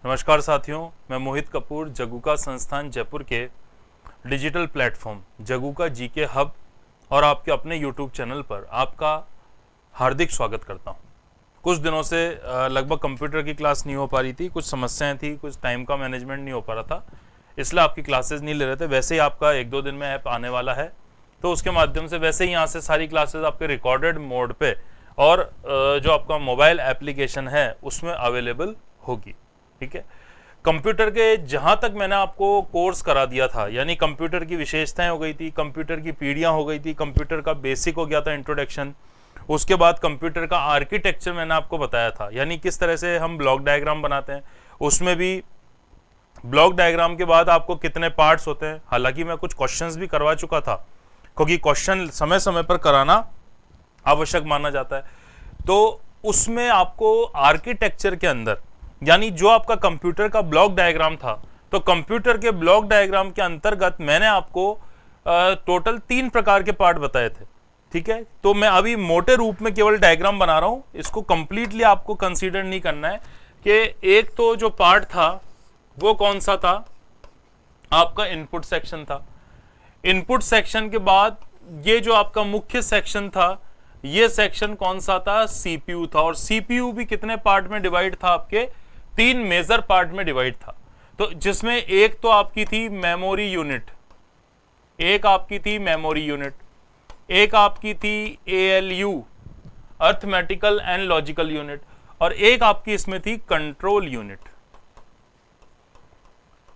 नमस्कार साथियों, मैं मोहित कपूर जगुका संस्थान जयपुर के डिजिटल प्लेटफॉर्म जगुका जीके हब और आपके अपने यूट्यूब चैनल पर आपका हार्दिक स्वागत करता हूं। कुछ दिनों से लगभग कंप्यूटर की क्लास नहीं हो पा रही थी, कुछ समस्याएं थी, कुछ टाइम का मैनेजमेंट नहीं हो पा रहा था, इसलिए आपकी क्लासेस नहीं ले रहे थे। वैसे ही आपका 1-2 दिन में ऐप आने वाला है, तो उसके माध्यम से वैसे ही यहाँ से सारी क्लासेस आपके रिकॉर्डेड मोड पे और जो आपका मोबाइल एप्लीकेशन है उसमें अवेलेबल होगी। ठीक है, कंप्यूटर के जहां तक मैंने आपको कोर्स करा दिया था, यानी कंप्यूटर की विशेषताएं हो गई थी, कंप्यूटर की पीढ़ियां हो गई थी, कंप्यूटर का बेसिक हो गया था इंट्रोडक्शन, उसके बाद कंप्यूटर का आर्किटेक्चर मैंने आपको बताया था, यानी किस तरह से हम ब्लॉक डायग्राम बनाते हैं। उसमें भी ब्लॉक डायग्राम के बाद आपको कितने पार्ट्स होते हैं, हालांकि मैं कुछ क्वेश्चंस भी करवा चुका था क्योंकि क्वेश्चन समय समय पर कराना आवश्यक माना जाता है। तो उसमें आपको आर्किटेक्चर के अंदर, यानी जो आपका कंप्यूटर का ब्लॉक डायग्राम था, तो कंप्यूटर के ब्लॉक डायग्राम के अंतर्गत मैंने आपको टोटल 3 प्रकार के पार्ट बताए थे। ठीक है, तो मैं अभी मोटे रूप में केवल डायग्राम बना रहा हूं, इसको कंप्लीटली आपको कंसीडर नहीं करना है कि एक तो जो पार्ट था वो कौन सा था, आपका इनपुट सेक्शन था। इनपुट सेक्शन के बाद ये जो आपका मुख्य सेक्शन था, ये सेक्शन कौन सा था, सीपीयू था। और सीपीयू भी कितने पार्ट में डिवाइड था, आपके 3 मेजर पार्ट में डिवाइड था। तो जिसमें एक तो आपकी थी मेमोरी यूनिट, एक आपकी थी मेमोरी यूनिट, एक आपकी थी ALU arithmetical and logical unit, और एक आपकी इसमें थी कंट्रोल यूनिट।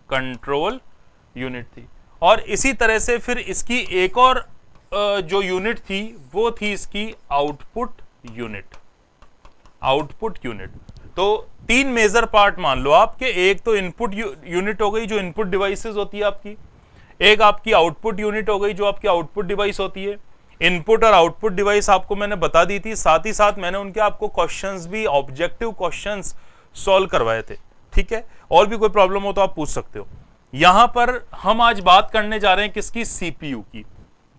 कंट्रोल यूनिट थी। और इसी तरह से फिर इसकी एक और जो यूनिट थी वो थी इसकी आउटपुट यूनिट। आउटपुट यूनिट तो 3 मेजर पार्ट मान लो आपके, एक तो इनपुट यूनिट हो गई जो इनपुट डिवाइसेस होती है आपकी, एक आपकी आउटपुट यूनिट हो गई जो आपकी आउटपुट डिवाइस होती है। इनपुट और आउटपुट डिवाइस आपको मैंने बता दी थी, साथ ही साथ मैंने उनके आपको क्वेश्चंस भी, ऑब्जेक्टिव क्वेश्चंस सॉल्व करवाए थे। ठीक है, और भी कोई प्रॉब्लम हो तो आप पूछ सकते हो। यहां पर हम आज बात करने जा रहे हैं किसकी, सीपीयू की।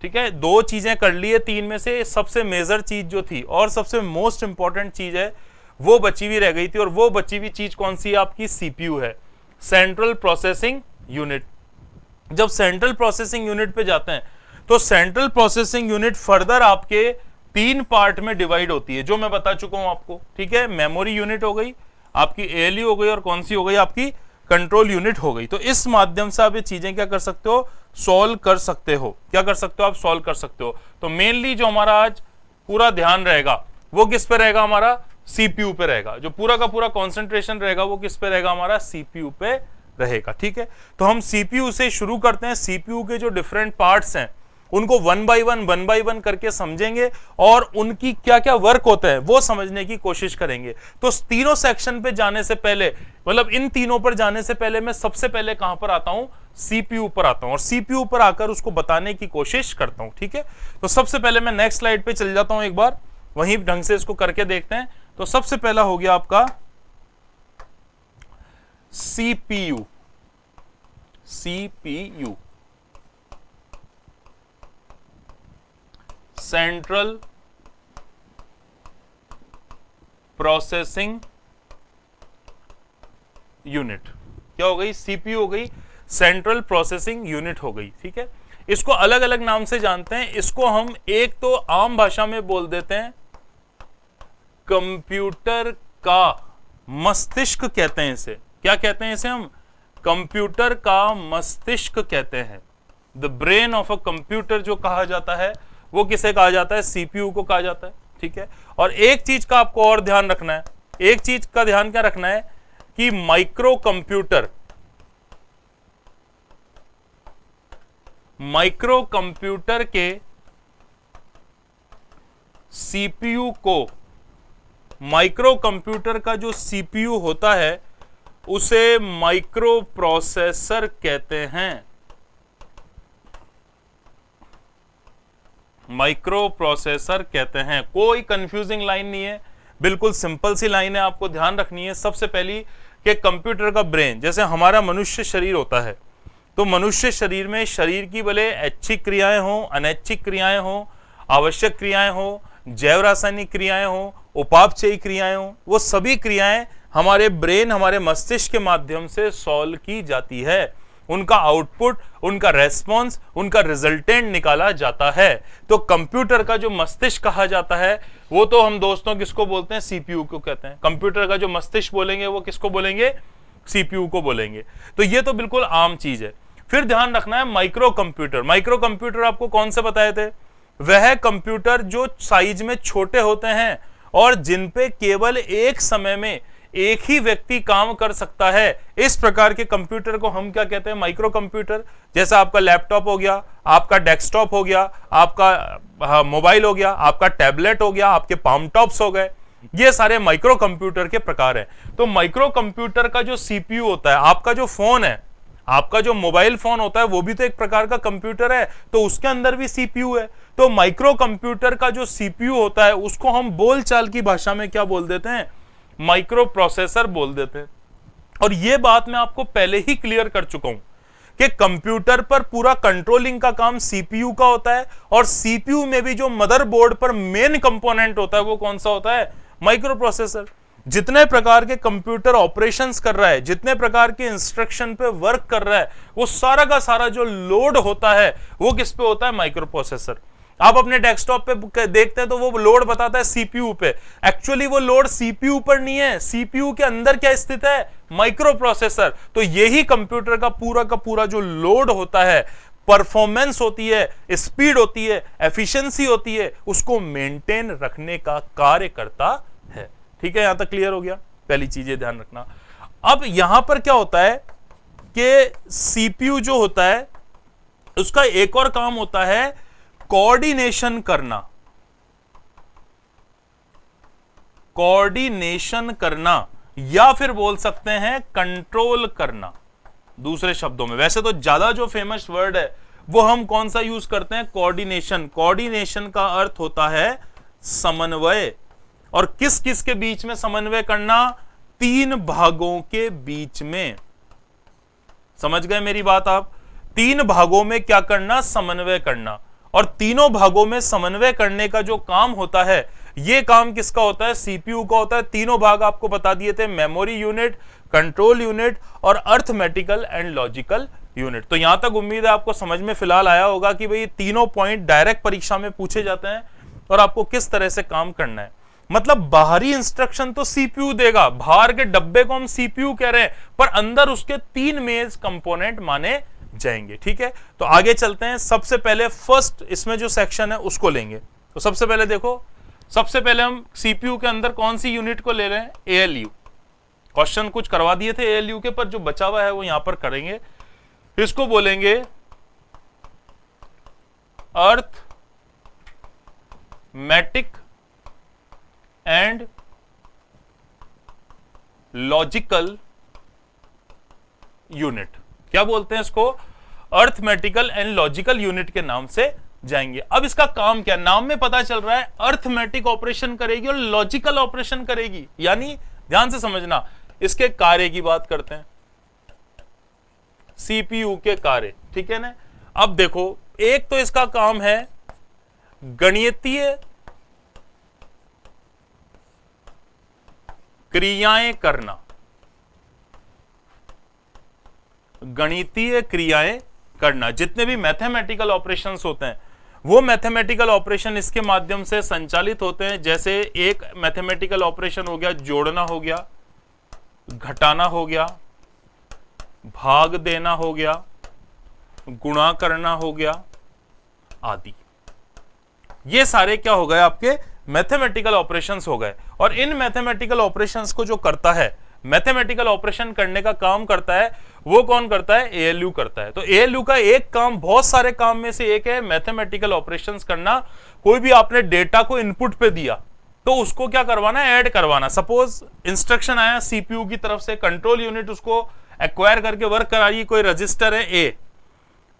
ठीक है, 2 चीजें कर ली है 3 में से, सबसे मेजर चीज जो थी और सबसे मोस्ट इंपॉर्टेंट चीज है वो बची हुई रह गई थी, और वो बची हुई चीज कौन सी है, आपकी सीपीयू है, सेंट्रल प्रोसेसिंग यूनिट। जब सेंट्रल प्रोसेसिंग यूनिट पे जाते हैं तो सेंट्रल प्रोसेसिंग यूनिट फर्दर आपके 3 पार्ट में डिवाइड होती है, जो मैं बता चुका हूं आपको। ठीक है, मेमोरी यूनिट हो गई, आपकी एएलयू हो गई, और कौन सी हो गई, आपकी कंट्रोल यूनिट हो गई। तो इस माध्यम से आप ये चीजें क्या कर सकते हो, सॉल्व कर सकते हो। क्या कर सकते हो, आप सॉल्व कर सकते हो। तो मेनली जो हमारा आज पूरा ध्यान रहेगा वो किस पे रहेगा, हमारा सीपीयू पे रहेगा। जो पूरा का पूरा कंसंट्रेशन रहेगा वो किस पे रहेगा, हमारा सीपीयू पे रहेगा। ठीक है, तो हम सीपीयू से शुरू करते हैं। सीपीयू के जो डिफरेंट पार्ट्स हैं उनको वन बाय वन करके समझेंगे और उनकी क्या क्या वर्क होता है वो समझने की कोशिश करेंगे। तो तीनों सेक्शन पे जाने से पहले, मतलब इन तीनों पर जाने से पहले मैं सबसे पहले कहां पर आता हूं, सीपीयू पर आता हूं, और सीपीयू पर आकर उसको बताने की कोशिश करता हूं। ठीक है, तो सबसे पहले मैं नेक्स्ट स्लाइड पे चल जाता हूं, एक बार वहीं ढंग से इसको करके देखते हैं। तो सबसे पहला हो गया आपका CPU. CPU central processing unit. क्या हो गई, सीपीयू हो गई, सेंट्रल प्रोसेसिंग यूनिट हो गई। ठीक है, इसको अलग अलग नाम से जानते हैं। इसको हम एक तो आम भाषा में बोल देते हैं कंप्यूटर का मस्तिष्क कहते हैं इसे। क्या कहते हैं इसे हम, कंप्यूटर का मस्तिष्क कहते हैं। The brain of a computer जो कहा जाता है वो किसे कहा जाता है, सीपीयू को कहा जाता है। ठीक है, और एक चीज का आपको और ध्यान रखना है, एक चीज का ध्यान क्या रखना है कि माइक्रो कंप्यूटर के सीपीयू को, माइक्रो कंप्यूटर का जो सीपीयू होता है उसे माइक्रो प्रोसेसर कहते हैं। माइक्रो प्रोसेसर कहते हैं। कोई कंफ्यूजिंग लाइन नहीं है, बिल्कुल सिंपल सी लाइन है, आपको ध्यान रखनी है। सबसे पहली कि कंप्यूटर का ब्रेन, जैसे हमारा मनुष्य शरीर होता है, तो मनुष्य शरीर में शरीर की भले ऐच्छिक क्रियाएं हों, अनैच्छिक क्रियाएं हों, आवश्यक क्रियाएं हों, जैव रासायनिक क्रियाएं हों, उपापचयी क्रियाएं हों, वो सभी क्रियाएं हमारे ब्रेन, हमारे मस्तिष्क के माध्यम से सॉल्व की जाती है, उनका आउटपुट, उनका रेस्पॉन्स, उनका रिजल्टेंट निकाला जाता है। तो कंप्यूटर का जो मस्तिष्क कहा जाता है वो तो हम दोस्तों किसको बोलते हैं, सीपीयू को कहते हैं। कंप्यूटर का जो मस्तिष्क बोलेंगे वो किसको बोलेंगे, सीपीयू को बोलेंगे। तो ये तो बिल्कुल आम चीज है। फिर ध्यान रखना है माइक्रो कंप्यूटर। माइक्रो कंप्यूटर आपको कौन से बताए थे, वह कंप्यूटर जो साइज में छोटे होते हैं और जिन पे केवल एक समय में एक ही व्यक्ति काम कर सकता है, इस प्रकार के कंप्यूटर को हम क्या कहते हैं, माइक्रो कंप्यूटर। जैसा आपका लैपटॉप हो गया, आपका डेस्कटॉप हो गया, आपका मोबाइल हो गया, आपका टैबलेट हो गया, आपके पाम टॉप्स हो गए, ये सारे माइक्रो कंप्यूटर के प्रकार हैं। तो माइक्रो कंप्यूटर का जो सीपीयू होता है, आपका जो फोन है, आपका जो मोबाइल फोन होता है वो भी तो एक प्रकार का कंप्यूटर है, तो उसके अंदर भी सीपीयू है। तो माइक्रो कंप्यूटर का जो सीपीयू होता है उसको हम बोलचाल की भाषा में क्या बोल देते हैं, माइक्रो प्रोसेसर बोल देते हैं। और यह बात मैं आपको पहले ही क्लियर कर चुका हूं कि कंप्यूटर पर पूरा कंट्रोलिंग का काम सीपीयू का होता है, और सीपीयू में भी जो मदरबोर्ड पर मेन कंपोनेंट होता है वो कौन सा होता है, माइक्रो प्रोसेसर। जितने प्रकार के कंप्यूटर ऑपरेशंस कर रहा है, जितने प्रकार के इंस्ट्रक्शन पे वर्क कर रहा है, वो सारा का सारा जो लोड होता है वो किस पे होता है, माइक्रो प्रोसेसर। आप अपने डेस्कटॉप पे देखते हैं तो वो लोड बताता है सीपीयू पे, एक्चुअली वो लोड सीपीयू पर नहीं है, सीपीयू के अंदर क्या स्थित है, माइक्रो प्रोसेसर। तो यही कंप्यूटर का पूरा जो लोड होता है, परफॉर्मेंस होती है, स्पीड होती है, एफिशिएंसी होती है, उसको मेंटेन रखने का कार्य करता है। ठीक है, यहां तक क्लियर हो गया, पहली चीज ये ध्यान रखना। अब यहां पर क्या होता है कि सीपीयू जो होता है उसका एक और काम होता है कोऑर्डिनेशन करना। कोऑर्डिनेशन करना या फिर बोल सकते हैं कंट्रोल करना। दूसरे शब्दों में, वैसे तो ज्यादा जो फेमस वर्ड है वो हम कौन सा यूज करते हैं, कोऑर्डिनेशन। कोऑर्डिनेशन का अर्थ होता है समन्वय। और किस किस के बीच में समन्वय करना, तीन भागों के बीच में। समझ गए मेरी बात आप, तीन भागों में क्या करना, समन्वय करना। और तीनों भागों में समन्वय करने का जो काम होता है, यह काम किसका होता है, सीपीयू का होता है। तीनों भाग आपको बता दिए थे, मेमोरी यूनिट, कंट्रोल यूनिट और अर्थमेटिकल एंड लॉजिकल यूनिट। तो यहां तक उम्मीद है आपको समझ में फिलहाल आया होगा कि भाई तीनों पॉइंट डायरेक्ट परीक्षा में पूछे जाते हैं और आपको किस तरह से काम करना है। मतलब बाहरी इंस्ट्रक्शन तो सीपीयू देगा, बाहर के डब्बे को हम सीपीयू कह रहे हैं, पर अंदर उसके तीन मेन कंपोनेंट माने जाएंगे। ठीक है, तो आगे चलते हैं। सबसे पहले फर्स्ट इसमें जो सेक्शन है उसको लेंगे। तो सबसे पहले देखो, सबसे पहले हम सीपीयू के अंदर कौन सी यूनिट को ले रहे हैं, एएलयू। क्वेश्चन कुछ करवा दिए थे एएलयू के, पर जो बचा हुआ है वो यहां पर करेंगे। इसको बोलेंगे अर्थमेटिक एंड लॉजिकल यूनिट। क्या बोलते हैं इसको, अर्थमेटिकल एंड लॉजिकल यूनिट के नाम से जाएंगे। अब इसका काम क्या, नाम में पता चल रहा है अर्थमेटिक ऑपरेशन करेगी और लॉजिकल ऑपरेशन करेगी। यानी ध्यान से समझना, इसके कार्य की बात करते हैं, सीपीयू के कार्य। ठीक है ना। अब देखो, एक तो इसका काम है गणितीय क्रियाएं करना। गणितीय क्रियाएं करना, जितने भी मैथमेटिकल ऑपरेशंस होते हैं वो मैथमेटिकल ऑपरेशन इसके माध्यम से संचालित होते हैं। जैसे एक मैथमेटिकल ऑपरेशन हो गया जोड़ना, हो गया घटाना, हो गया भाग देना, हो गया गुणा करना, हो गया आदि। ये सारे क्या हो गए, आपके मैथमेटिकल ऑपरेशंस हो गए। और इन मैथमेटिकल ऑपरेशंस को जो करता है, मैथमेटिकल ऑपरेशन करने का काम करता है, वो कौन करता है, एएलयू करता है। तो एएलयू का एक काम, बहुत सारे काम में से एक है मैथमेटिकल ऑपरेशंस करना। कोई भी आपने डेटा को इनपुट पे दिया तो उसको क्या करवाना है, ऐड करवाना। सपोज इंस्ट्रक्शन आया सीपीयू की तरफ से, कंट्रोल यूनिट उसको एक्वायर करके वर्क करा रही है। कोई रजिस्टर है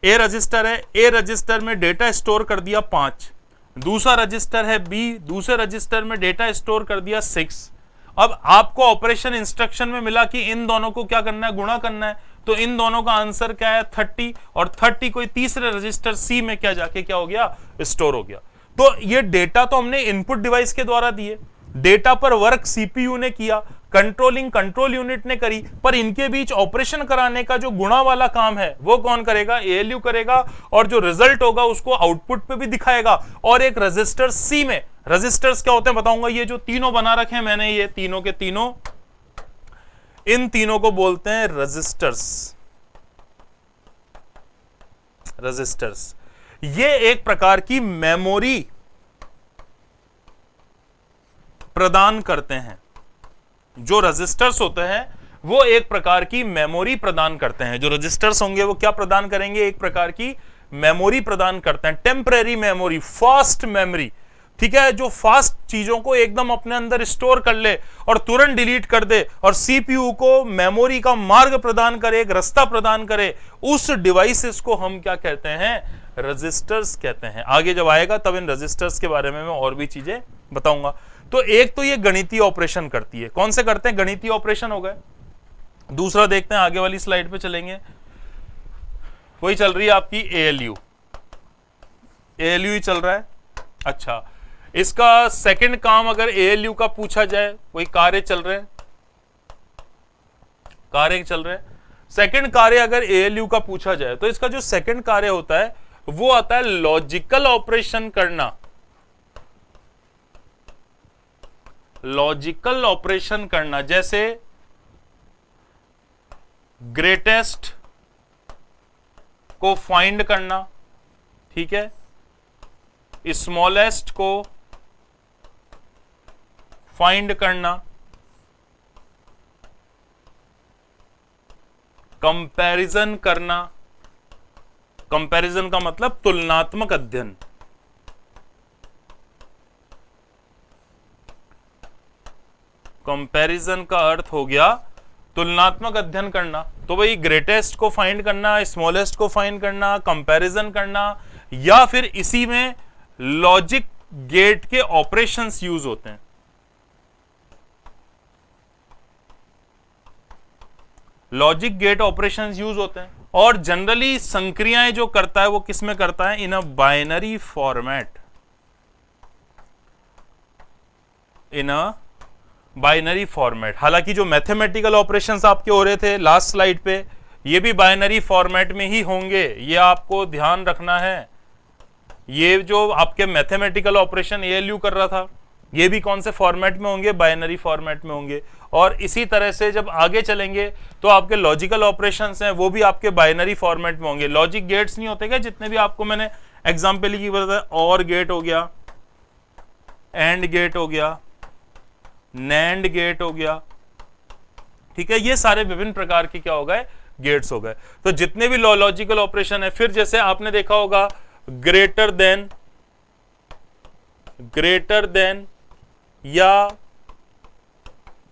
ए रजिस्टर है, ए रजिस्टर में डेटा स्टोर कर दिया 5, दूसरा रजिस्टर है बी, दूसरे रजिस्टर में डेटा स्टोर कर दिया 6। अब आपको ऑपरेशन इंस्ट्रक्शन में मिला कि इन दोनों को क्या करना है, गुणा करना है। तो इन दोनों का आंसर क्या है, 30, और 30 कोई तीसरे रजिस्टर सी में क्या जाके क्या हो गया, स्टोर हो गया। तो ये डेटा तो हमने इनपुट डिवाइस के द्वारा दिए, डेटा पर वर्क सीपीयू ने किया, कंट्रोलिंग कंट्रोल यूनिट ने करी, पर इनके बीच ऑपरेशन कराने का जो गुणा वाला काम है वो कौन करेगा? एएलयू करेगा, और जो रिजल्ट होगा उसको आउटपुट पे भी दिखाएगा। और एक रजिस्टर सी में, रजिस्टर्स क्या होते हैं बताऊंगा। ये जो तीनों बना रखे हैं मैंने, ये तीनों के तीनों, इन तीनों को बोलते हैं रजिस्टर्स। रजिस्टर्स ये एक प्रकार की मेमोरी प्रदान करते हैं। जो रजिस्टर्स होते हैं वो एक प्रकार की मेमोरी प्रदान करते हैं। जो रजिस्टर्स होंगे वो क्या प्रदान करेंगे? एक प्रकार की मेमोरी प्रदान करते हैं, टेम्परेरी मेमोरी, फास्ट मेमोरी, ठीक है, जो फास्ट चीजों को एकदम अपने अंदर स्टोर कर ले और तुरंत डिलीट कर दे, और सीपीयू को मेमोरी का मार्ग प्रदान करे, एक रास्ता प्रदान करे। उस डिवाइसेस को हम क्या कहते हैं? रजिस्टर्स कहते हैं। आगे जब आएगा तब इन रजिस्टर्स के बारे में मैं और भी चीजें बताऊंगा। तो एक तो ये गणितीय ऑपरेशन करती है। कौन से करते हैं? गणितीय ऑपरेशन हो गए। दूसरा देखते हैं, आगे वाली स्लाइड पे चलेंगे, वही चल रही है आपकी एएलयू। एएलयू ही चल रहा है। अच्छा, इसका सेकंड काम अगर एएलयू का पूछा जाए, वही कार्य चल रहे हैं, कार्य चल रहे हैं। सेकंड कार्य अगर एएलयू का पूछा जाए तो इसका जो सेकंड कार्य होता है वो आता है लॉजिकल ऑपरेशन करना। लॉजिकल ऑपरेशन करना, जैसे ग्रेटेस्ट को फाइंड करना, ठीक है, स्मॉलेस्ट को फाइंड करना, कंपैरिजन करना। कंपैरिजन का मतलब तुलनात्मक अध्ययन। कंपैरिजन का अर्थ हो गया तुलनात्मक अध्ययन करना। तो भाई ग्रेटेस्ट को फाइंड करना, स्मॉलेस्ट को फाइंड करना, कंपैरिजन करना, या फिर इसी में लॉजिक गेट के ऑपरेशंस यूज होते हैं। लॉजिक गेट ऑपरेशंस यूज होते हैं, और जनरली संक्रियाएं जो करता है वो किस में करता है? In a binary format. In a binary format. हालांकि जो मैथमेटिकल ऑपरेशंस आपके हो रहे थे लास्ट स्लाइड पे, ये भी बाइनरी फॉर्मेट में ही होंगे, ये आपको ध्यान रखना है। ये जो आपके मैथमेटिकल ऑपरेशन एएलयू कर रहा था, ये भी कौन से फॉर्मेट में होंगे? बाइनरी फॉर्मेट में होंगे। और इसी तरह से जब आगे चलेंगे तो आपके लॉजिकल ऑपरेशंस हैं वो भी आपके बाइनरी फॉर्मेट में होंगे। लॉजिक गेट्स नहीं होते क्या, जितने भी आपको मैंने एग्जाम्पल की बताया, और गेट हो गया, एंड गेट हो गया, नैंड गेट हो गया, ठीक है, ये सारे विभिन्न प्रकार के क्या हो गए? गेट्स हो गए। तो जितने भी लॉजिकल ऑपरेशन है, फिर जैसे आपने देखा होगा ग्रेटर देन या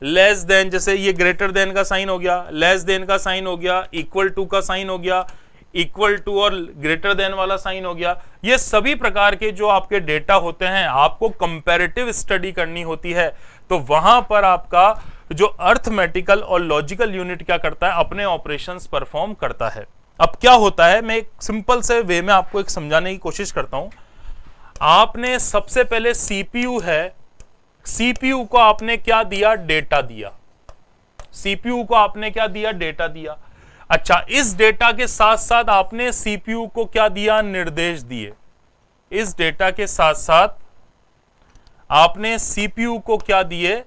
लेस देन, जैसे ये ग्रेटर देन का साइन हो गया, लेस देन का साइन हो गया, इक्वल टू का साइन हो गया, इक्वल टू और ग्रेटर देन वाला साइन हो गया। ये सभी प्रकार के जो आपके डेटा होते हैं, आपको कंपैरेटिव स्टडी करनी होती है, तो वहां पर आपका जो अर्थमेटिकल और लॉजिकल यूनिट क्या करता है? अपने ऑपरेशंस परफॉर्म करता है। अब क्या होता है, मैं एक सिंपल से वे में आपको एक समझाने की कोशिश करता हूं। आपने सबसे पहले सीपीयू है, सीपीयू को आपने क्या दिया? डेटा दिया। सीपीयू को आपने क्या दिया? डेटा दिया। अच्छा, इस डेटा के साथ साथ आपने सीपीयू को क्या दिया? निर्देश दिए। इस डेटा के साथ साथ आपने सीपीयू को क्या दिए?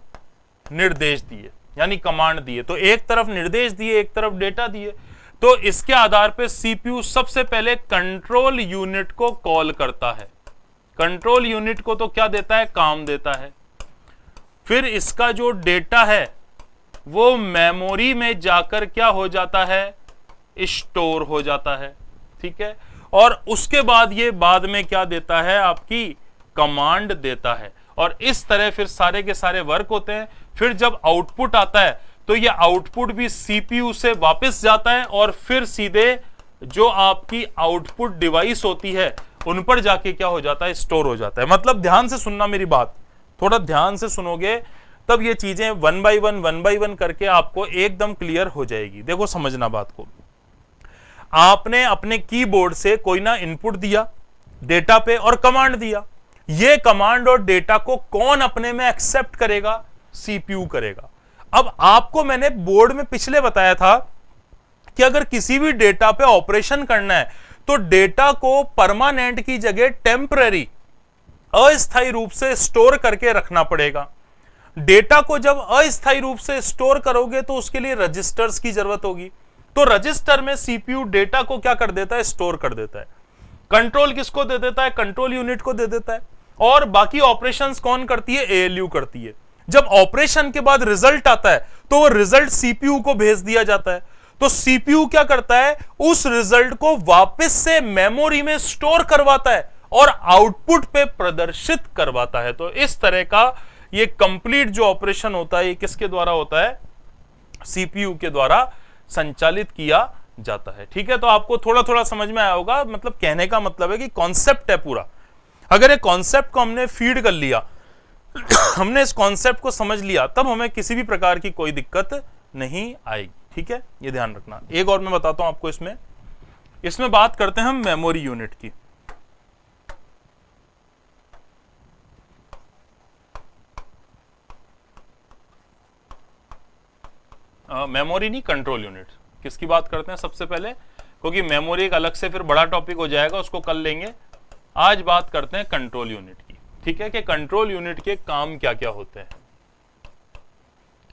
निर्देश दिए, यानी कमांड दिए। तो एक तरफ निर्देश दिए, एक तरफ डेटा दिए। तो इसके आधार पर सीपीयू सबसे पहले कंट्रोल यूनिट को कॉल करता है। कंट्रोल यूनिट को तो क्या देता है? काम देता है। फिर इसका जो डेटा है वो मेमोरी में जाकर क्या हो जाता है? स्टोर हो जाता है, ठीक है। और उसके बाद ये बाद में क्या देता है? आपकी कमांड देता है। और इस तरह फिर सारे के सारे वर्क होते हैं। फिर जब आउटपुट आता है तो ये आउटपुट भी सीपीयू से वापस जाता है, और फिर सीधे जो आपकी आउटपुट डिवाइस होती है उन पर जाके क्या हो जाता है? स्टोर हो जाता है। मतलब ध्यान से सुनना मेरी बात, थोड़ा ध्यान से सुनोगे तब ये चीजें वन बाय वन करके आपको एकदम क्लियर हो जाएगी। देखो समझना बात को। आपने अपने कीबोर्ड से कोई ना इनपुट दिया डेटा पे और कमांड दिया। ये कमांड और डेटा को कौन अपने में एक्सेप्ट करेगा? सीपीयू करेगा। अब आपको मैंने बोर्ड में पिछले बताया था कि अगर किसी भी डेटा पे ऑपरेशन करना है तो डेटा को परमानेंट की जगह टेम्पररी अस्थायी रूप से स्टोर करके रखना पड़ेगा। डेटा को जब अस्थायी रूप से स्टोर करोगे तो उसके लिए रजिस्टर्स की जरूरत होगी। तो रजिस्टर में सीपीयू डेटा को क्या कर देता है, स्टोर कर देता है। कंट्रोल किसको दे देता है, कंट्रोल यूनिट को दे देता है। और बाकी ऑपरेशंस कौन करती है, एएलयू करती है। जब ऑपरेशन के बाद रिजल्ट आता है तो वो रिजल्ट सीपीयू को भेज दिया जाता है। तो सीपीयू क्या करता है, उस रिजल्ट को वापस से मेमोरी में स्टोर करवाता है और आउटपुट पे प्रदर्शित करवाता है। तो इस तरह का ये कंप्लीट जो ऑपरेशन होता है ये किसके द्वारा होता है, सीपीयू के द्वारा संचालित किया जाता है। ठीक है, तो आपको थोड़ा थोड़ा समझ में आया होगा। मतलब कहने का मतलब है कि कॉन्सेप्ट है पूरा। अगर ये कॉन्सेप्ट को हमने फीड कर लिया हमने इस कॉन्सेप्ट को समझ लिया, तब हमें किसी भी प्रकार की कोई दिक्कत नहीं आएगी। ठीक है, ये ध्यान रखना। एक और मैं बताता हूं आपको, इसमें बात करते हैं हम मेमोरी यूनिट की। मेमोरी नहीं, कंट्रोल यूनिट। किसकी बात करते हैं सबसे पहले, क्योंकि मेमोरी एक अलग से फिर बड़ा टॉपिक हो जाएगा, उसको कल लेंगे। आज बात करते हैं कंट्रोल यूनिट की। ठीक है, कि कंट्रोल यूनिट के काम क्या क्या होते हैं,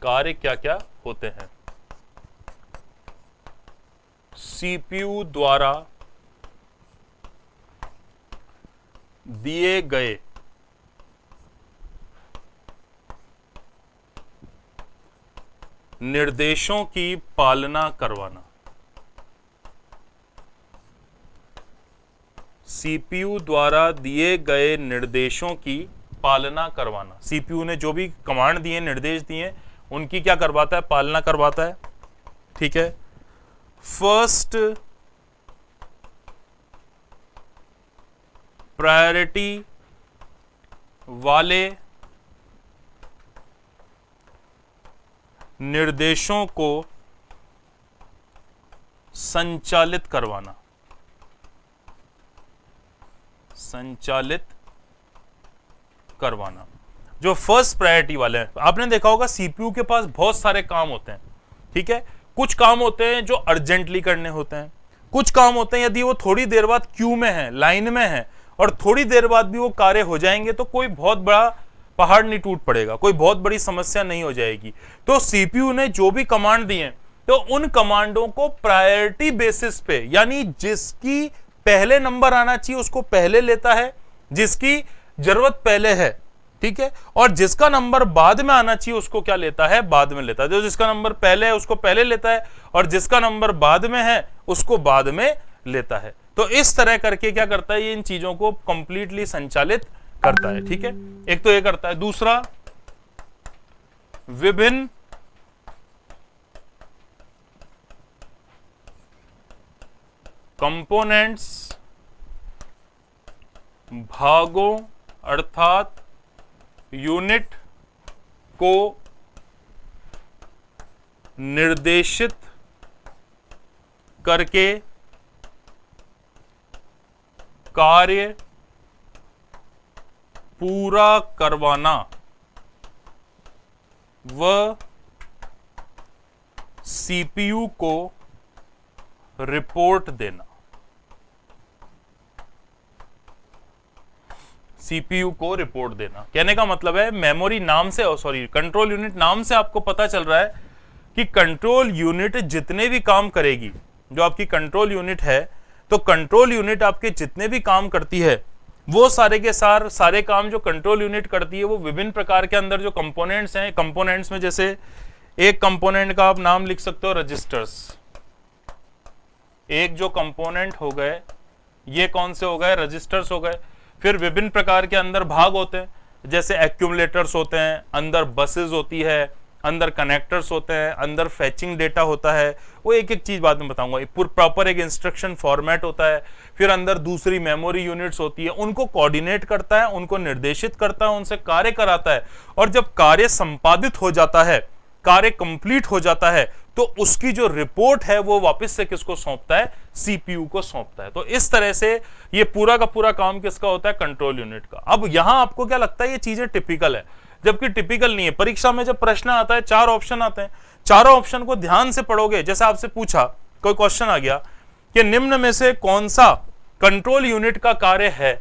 कार्य क्या क्या होते हैं। सीपीयू द्वारा दिए गए निर्देशों की पालना करवाना। सीपीयू द्वारा दिए गए निर्देशों की पालना करवाना। सीपीयू ने जो भी कमांड दिए, निर्देश दिए, उनकी क्या करवाता है, पालना करवाता है। ठीक है, फर्स्ट प्रायोरिटी वाले निर्देशों को संचालित करवाना। संचालित करवाना जो फर्स्ट प्रायोरिटी वाले हैं। आपने देखा होगा सीपीयू के पास बहुत सारे काम होते हैं। ठीक है, कुछ काम होते हैं जो अर्जेंटली करने होते हैं, कुछ काम होते हैं यदि वो थोड़ी देर बाद क्यू में है, लाइन में है, और थोड़ी देर बाद भी वो कार्य हो जाएंगे तो कोई बहुत बड़ा पहाड़ नहीं टूट पड़ेगा, कोई बहुत बड़ी समस्या नहीं हो जाएगी। तो सीपीयू ने जो भी कमांड दिए तो उन कमांडों को प्रायोरिटी बेसिस पे, यानी जिसकी पहले नंबर आना चाहिए उसको पहले लेता है, जिसकी जरूरत पहले है। ठीक है, और जिसका नंबर बाद में आना चाहिए उसको क्या लेता है, बाद में लेता है। जो जिसका नंबर पहले है उसको पहले लेता है और जिसका नंबर बाद में है उसको बाद में लेता है। तो इस तरह करके क्या करता है, ये इन चीजों को कंप्लीटली संचालित करता है। ठीक है, एक तो ये करता है। दूसरा, विभिन्न कंपोनेंट्स, भागों अर्थात यूनिट को निर्देशित करके कार्य पूरा करवाना व सीपीयू को रिपोर्ट देना। सीपीयू को रिपोर्ट देना कहने का मतलब है, मेमोरी नाम से, सॉरी, कंट्रोल यूनिट नाम से आपको पता चल रहा है कि कंट्रोल यूनिट जितने भी काम करेगी, जो आपकी कंट्रोल यूनिट है, तो कंट्रोल यूनिट आपके जितने भी काम करती है वो सारे के सारे काम जो कंट्रोल यूनिट करती है वो विभिन्न प्रकार के अंदर जो कंपोनेंट्स हैं, कंपोनेंट्स में जैसे एक कंपोनेंट का आप नाम लिख सकते हो रजिस्टर्स। एक जो कंपोनेंट हो गए ये कौन से हो गए, रजिस्टर्स हो गए। फिर विभिन्न प्रकार के अंदर भाग होते हैं, जैसे एक्यूमुलेटर्स होते हैं, अंदर बसेस होती है, अंदर कनेक्टर्स होते हैं, अंदर फैचिंग डेटा होता है। वो एक एक चीज बाद में बताऊंगा। प्रॉपर एक इंस्ट्रक्शन फॉर्मेट होता है। फिर अंदर दूसरी मेमोरी यूनिट्स होती है, उनको कोऑर्डिनेट करता है, उनको निर्देशित करता है, उनसे कार्य कराता है। और जब कार्य संपादित हो जाता है, कार्य कंप्लीट हो जाता है, तो उसकी जो रिपोर्ट है वो वापस से किसको सौंपता है, सीपीयू को सौंपता है। तो इस तरह से ये पूरा का पूरा काम किसका होता है, कंट्रोल यूनिट का। अब यहां आपको क्या लगता है ये चीजें टिपिकल है, जबकि टिपिकल नहीं है। परीक्षा में जब प्रश्न आता है 4 ऑप्शन आते हैं, चारों ऑप्शन को ध्यान से पढ़ोगे। जैसे आपसे पूछा, कोई क्वेश्चन आ गया कि निम्न में से कौन सा कंट्रोल यूनिट का कार्य है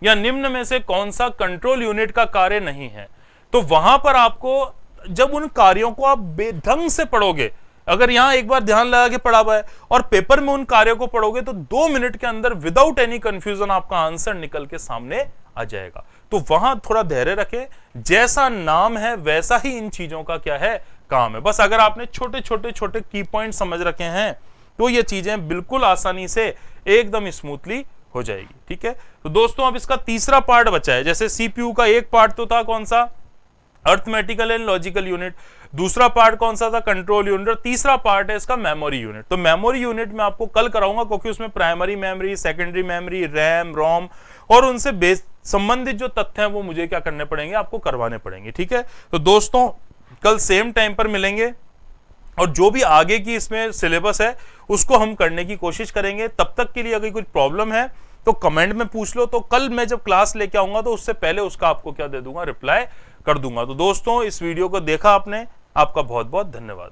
या निम्न में से कौन सा कंट्रोल यूनिट का कार्य नहीं है, तो वहां पर आपको जब उन कार्यों को आप बेढंग से पढ़ोगे, अगर यहां एक बार ध्यान लगा के पढ़ा हुआ है और पेपर में उन कार्यों को पढ़ोगे तो 2 मिनट के अंदर विदाउट एनी कंफ्यूजन आपका आंसर निकल के सामने आ जाएगा। तो वहां थोड़ा धैर्य रखें, जैसा नाम है वैसा ही इन चीजों का क्या है, काम है। बस अगर आपने छोटे छोटे छोटे की पॉइंट समझ रखे हैं तो ये चीजें बिल्कुल आसानी से एकदम स्मूथली हो जाएगी। ठीक है, तो दोस्तों अब इसका तीसरा पार्ट बचा है। जैसे सीपीयू का एक पार्ट तो था कौन सा, अर्थमेटिकल एंड लॉजिकल यूनिट, दूसरा पार्ट कौन सा था, कंट्रोल यूनिट, और तीसरा पार्ट है इसका मेमोरी यूनिट। तो मेमोरी यूनिट में आपको कल कराऊंगा, क्योंकि उसमें primary memory, secondary memory, RAM, ROM और उनसे बेस संबंधित जो तथ्य हैं वो मुझे क्या करने पड़ेंगे, आपको करवाने पड़ेंगे। ठीक है, तो दोस्तों कल सेम टाइम पर मिलेंगे और जो भी आगे की इसमें सिलेबस है उसको हम करने की कोशिश करेंगे। तब तक के लिए अगर कुछ प्रॉब्लम है तो कमेंट में पूछ लो, तो कल मैं जब क्लास लेके आऊंगा तो उससे पहले उसका आपको क्या दे दूंगा, रिप्लाई कर दूंगा। तो दोस्तों इस वीडियो को देखा आपने, आपका बहुत बहुत धन्यवाद।